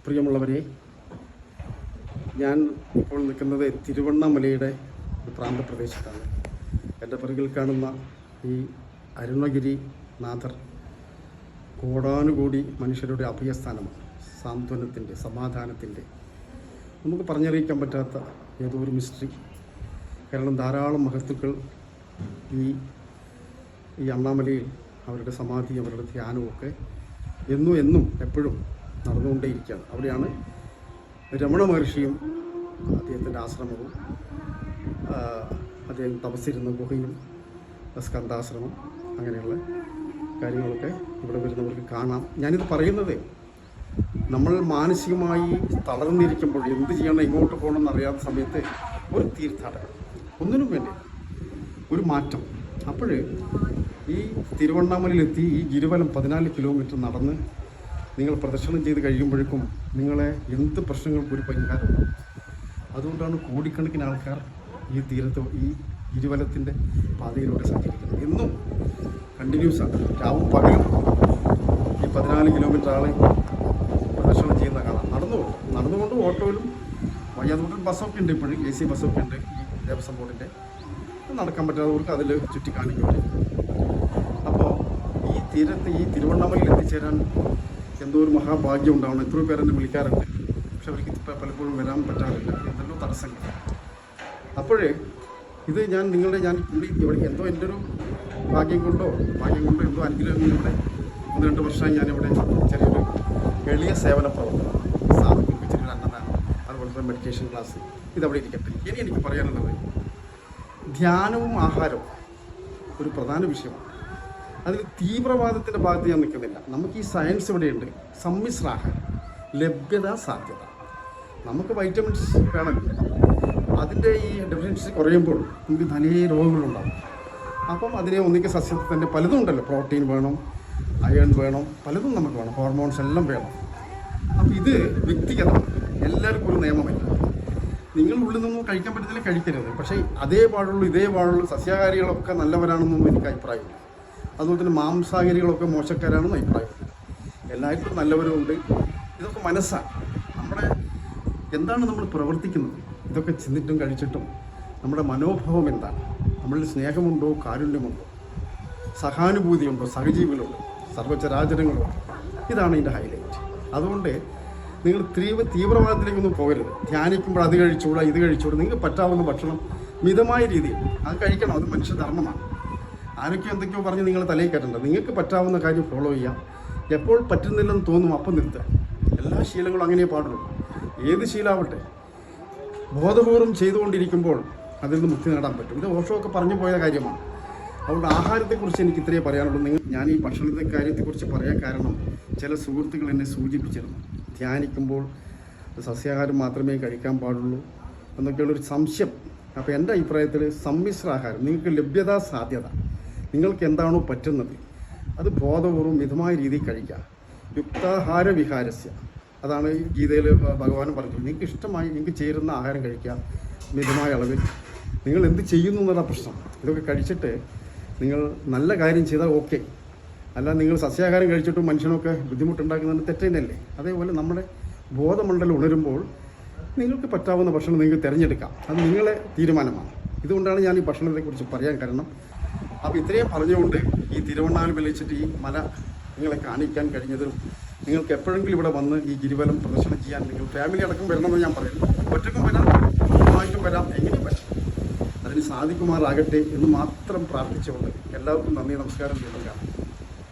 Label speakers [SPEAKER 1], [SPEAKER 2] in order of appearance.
[SPEAKER 1] പ്രിയമുള്ളവരെ, ഞാൻ ഇപ്പോൾ നിൽക്കുന്നത് തിരുവണ്ണാമലയുടെ ഒരു പ്രാന്തപ്രദേശത്താണ്. എൻ്റെ പിറകിൽ കാണുന്ന ഈ അരുണഗിരി നാഥർ കോടാനുകൂടി മനുഷ്യരുടെ അഭയസ്ഥാനമാണ്. സാന്ത്വനത്തിൻ്റെ, സമാധാനത്തിൻ്റെ, നമുക്ക് പറഞ്ഞറിയിക്കാൻ പറ്റാത്ത ഏതോ ഒരു മിസ്റ്ററി. കാരണം ധാരാളം മഹത്തുക്കൾ ഈ അണ്ണാമലയിൽ അവരുടെ സമാധി, അവരുടെ ധ്യാനമൊക്കെ എന്നും എപ്പോഴും നടന്നുകൊണ്ടേയിരിക്കുകയാണ്. അവിടെയാണ് രമണ മഹർഷിയും അദ്ദേഹത്തിൻ്റെ ആശ്രമവും അദ്ദേഹം തപസ്സിരുന്ന ഗുഹയും സ്കന്ധാശ്രമം അങ്ങനെയുള്ള കാര്യങ്ങളൊക്കെ ഇവിടെ വരുന്നവർക്ക് കാണാം. ഞാനിത് പറയുന്നത് നമ്മൾ മാനസികമായി തളർന്നിരിക്കുമ്പോൾ എന്ത് ചെയ്യണം, എങ്ങോട്ട് പോകണമെന്ന് അറിയാത്ത സമയത്ത് ഒരു തീർത്ഥാടനം, ഒന്നിനും വേണ്ടി ഒരു മാറ്റം. അപ്പോൾ ഈ തിരുവണ്ണാമലയിലെത്തി ഈ ഗിരിവലം 14 കിലോമീറ്റർ നടന്ന് നിങ്ങൾ പ്രദർശനം ചെയ്ത് കഴിയുമ്പോഴേക്കും നിങ്ങളെ എന്ത് പ്രശ്നങ്ങൾക്കും ഒരു പരിഹാരമുണ്ടാകും. അതുകൊണ്ടാണ് കോടിക്കണക്കിന് ആൾക്കാർ ഈ തീരത്ത്, ഈ ഗിരിവലത്തിൻ്റെ പാതയിലൂടെ സഞ്ചരിക്കുന്നത്. എന്നും കണ്ടിന്യൂസാണ്, രാവും പകലും ഈ 14 കിലോമീറ്റർ ആളെ പ്രദർശനം ചെയ്യുന്ന കാണാം. നടന്നുകൊണ്ട് ഓട്ടോയിലും അതുകൊണ്ട് ബസ്സൊക്കെ ഉണ്ട്, ഇപ്പോഴും AC ബസ്സൊക്കെ ഉണ്ട്. ഈ ദേവസ്വം ബോർഡിൻ്റെ നടക്കാൻ പറ്റാത്തവർക്ക് അതിൽ ചുറ്റിക്കാണിക്കുന്നുണ്ട്. അപ്പോൾ ഈ തീരത്ത്, ഈ തിരുവണ്ണാമലയിൽ എത്തിച്ചേരാൻ എന്തോ ഒരു മഹാഭാഗ്യം ഉണ്ടാവണം. എത്രയോ പേരെന്നെ വിളിക്കാറുണ്ട്, പക്ഷെ അവർക്ക് പലപ്പോഴും വരാൻ പറ്റാറില്ല, എന്തെല്ലോ തടസ്സങ്ങൾ. അപ്പോഴേ ഇത് ഞാൻ കൂടി ഇവിടെ എന്തോ എൻ്റെ ഒരു ഭാഗ്യം കൊണ്ടോ എന്തോ അനുഗ്രഹം ഇവിടെ 1-2 വർഷമായി ഞാനിവിടെ ചെറിയൊരു എളിയ സേവന പ്രവർത്തനം, സാധുക്കൾക്ക് ചെറിയൊരു അന്നദാനം, അതുപോലെ തന്നെ മെഡിറ്റേഷൻ ക്ലാസ്, ഇതവിടെ ഇരിക്കട്ടെ. ഇനി എനിക്ക് പറയാനുള്ളത് ധ്യാനവും ആഹാരവും ഒരു പ്രധാന വിഷയമാണ്. അതിൽ തീവ്രവാദത്തിൻ്റെ ഭാഗത്ത് ഞാൻ നിൽക്കുന്നില്ല. നമുക്ക് ഈ സയൻസ് ഇവിടെയുണ്ട്. സമ്മിശ്രാഹാരം, ലഭ്യത, സാധ്യത. നമുക്ക് വൈറ്റമിൻസ് വേണമല്ലോ. അതിൻ്റെ ഈ ഡെഫിഷ്യൻസി കുറയുമ്പോൾ നമുക്ക് ധനേ രോഗങ്ങളുണ്ടാകും. അപ്പം അതിനെ ഒന്നിക്ക് സസ്യത്തിൽ തന്നെ പലതും ഉണ്ടല്ലോ. പ്രോട്ടീൻ വേണം, അയൺ വേണം, പലതും നമുക്ക് വേണം, ഹോർമോൺസ് എല്ലാം വേണം. അപ്പം ഇത് വ്യക്തിഗതമാണ്, എല്ലാവർക്കും ഒരു നിയമമില്ല. നിങ്ങൾ ഉള്ളിൽ നിന്നും കഴിക്കാൻ പറ്റത്തില്ല, കഴിക്കരുത്. പക്ഷേ ഇതേ പാടുള്ളൂ സസ്യാഹാരികളൊക്കെ നല്ലവരാണെന്നൊന്നും എനിക്ക് അഭിപ്രായമില്ല. അതുപോലെ തന്നെ മാംസാഹാരികളൊക്കെ മോശക്കാരാണെന്ന് അഭിപ്രായമില്ല. എല്ലാവർക്കും നല്ലവരുമുണ്ട്. ഇതൊക്കെ മനസ്സാണ്. നമ്മുടെ എന്താണ് നമ്മൾ പ്രവർത്തിക്കുന്നത്, ഇതൊക്കെ ചിന്തിട്ടും കഴിച്ചിട്ടും നമ്മുടെ മനോഭാവം എന്താണ്, നമ്മളിൽ സ്നേഹമുണ്ടോ, കാരുണ്യമുണ്ടോ, സഹാനുഭൂതിയുണ്ടോ, സഹജീവികളുണ്ടോ, സർവചരാചരങ്ങളുണ്ടോ, ഇതാണ് ഇതിൻ്റെ ഹൈലൈറ്റ്. അതുകൊണ്ട് നിങ്ങൾ തീവ്രവാദത്തിലേക്കൊന്നും പോകരുത്. ധ്യാനിക്കുമ്പോൾ അത് കഴിച്ചുകൂടാ, ഇത് കഴിച്ചുകൂടാ. നിങ്ങൾക്ക് പറ്റാവുന്ന ഭക്ഷണം മിതമായ രീതിയിൽ അത് കഴിക്കണം. അത് മനുഷ്യധർമ്മമാണ്. ആരൊക്കെയോ എന്തൊക്കെയോ പറഞ്ഞ് നിങ്ങൾ തലയിൽ കയറ്റണ്ട. നിങ്ങൾക്ക് പറ്റാവുന്ന കാര്യം ഫോളോ ചെയ്യാം. എപ്പോൾ പറ്റുന്നില്ലെന്ന് തോന്നും അപ്പം നിർത്തുക. എല്ലാ ശീലങ്ങളും അങ്ങനെ പാടുള്ളൂ. ഏത് ശീലമാവട്ടെ, ബോധപൂർവം ചെയ്തുകൊണ്ടിരിക്കുമ്പോൾ അതിൽ നിന്ന് മുക്തി നേടാൻ പറ്റും. ഇത് ഓഷോയൊക്കെ പറഞ്ഞു പോയ കാര്യമാണ്. അതുകൊണ്ട് ആഹാരത്തെക്കുറിച്ച് എനിക്ക് ഇത്രയേ പറയാനുള്ളൂ. ഞാൻ ഈ ഭക്ഷണത്തെ കാര്യത്തെക്കുറിച്ച് പറയാൻ കാരണം ചില സുഹൃത്തുക്കൾ എന്നെ സൂചിപ്പിച്ചിരുന്നു. ധ്യാനിക്കുമ്പോൾ സസ്യാഹാരം മാത്രമേ കഴിക്കാൻ പാടുള്ളൂ എന്നൊക്കെയുള്ളൊരു സംശയം. അപ്പോൾ എൻ്റെ അഭിപ്രായത്തിൽ സമ്മിശ്രാഹാരം, നിങ്ങൾക്ക് ലഭ്യത, സാധ്യത, നിങ്ങൾക്ക് എന്താണോ പറ്റുന്നത് അത് ബോധപൂർവ്വം മിതമായ രീതിയിൽ കഴിക്കുക. യുക്താഹാര വിഹാരസ്യ, അതാണ് ഗീതയിൽ ഭഗവാൻ പറഞ്ഞു. നിങ്ങൾക്ക് ഇഷ്ടമായി, നിങ്ങൾക്ക് ചേരുന്ന ആഹാരം കഴിക്കുക മിതമായ അളവിൽ. നിങ്ങൾ എന്ത് ചെയ്യുന്നു എന്നുള്ള പ്രശ്നം. ഇതൊക്കെ കഴിച്ചിട്ട് നിങ്ങൾ നല്ല കാര്യം ചെയ്താൽ ഓക്കെ. അല്ല നിങ്ങൾ സസ്യാഹാരം കഴിച്ചിട്ടും മനുഷ്യനൊക്കെ ബുദ്ധിമുട്ടുണ്ടാക്കുന്നതിന് തെറ്റന്നല്ലേ. അതേപോലെ നമ്മുടെ ബോധമണ്ഡലം ഉണരുമ്പോൾ നിങ്ങൾക്ക് പറ്റാവുന്ന ഭക്ഷണം നിങ്ങൾക്ക് തിരഞ്ഞെടുക്കാം. അത് നിങ്ങളെ തീരുമാനമാണ്. ഇതുകൊണ്ടാണ് ഞാൻ ഈ ഭക്ഷണത്തെക്കുറിച്ച് പറയാൻ കാരണം. അപ്പോൾ ഇത്രയും പറഞ്ഞുകൊണ്ട് ഈ തിരുവണ്ണാമല വെച്ചിട്ട് ഈ മല നിങ്ങളെ കാണിക്കാൻ കഴിഞ്ഞതും, നിങ്ങൾക്ക് എപ്പോഴെങ്കിലും ഇവിടെ വന്ന് ഈ ഗിരിവലം പ്രദർശനം ചെയ്യാൻ നിങ്ങൾ ഫാമിലി അടക്കം വരണമെന്ന് ഞാൻ പറയുന്നു. ഒറ്റയ്ക്കും വരാം, കുടുംബമായിട്ടും വരാം, എങ്ങനെയും വരാം. അതിന് സാധിക്കുമാറാകട്ടെ എന്ന് മാത്രം പ്രാർത്ഥിച്ചുകൊണ്ട് എല്ലാവർക്കും നന്ദി, നമസ്കാരം ചെയ്യുക.